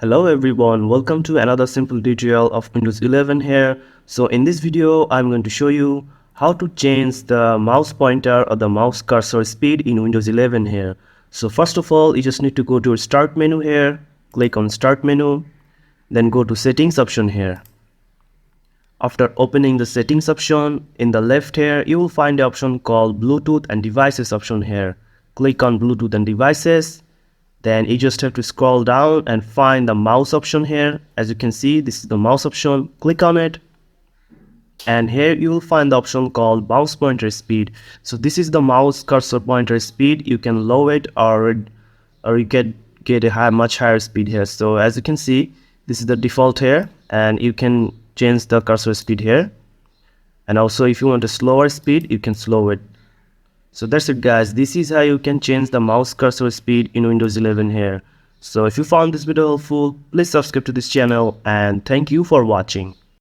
Hello everyone, welcome to another simple tutorial of Windows 11 here. So in this video, I'm going to show you how to change the mouse pointer or the mouse cursor speed in Windows 11 here. So first of all, you just need to go to your start menu here, click on start menu, then go to settings option here. After opening the settings option, in the left here, you will find the option called Bluetooth and devices option here. Click on Bluetooth and devices. Then you just have to scroll down and find the mouse option here. As you can see, this is the mouse option. Click on it. And here you will find the option called mouse pointer speed. So this is the mouse cursor pointer speed. You can lower it or you can get a much higher speed here. So as you can see, this is the default here, and you can change the cursor speed here. And also if you want a slower speed, you can slow it. So that's it guys, this is how you can change the mouse cursor speed in Windows 11 here. So if you found this video helpful, please subscribe to this channel and thank you for watching.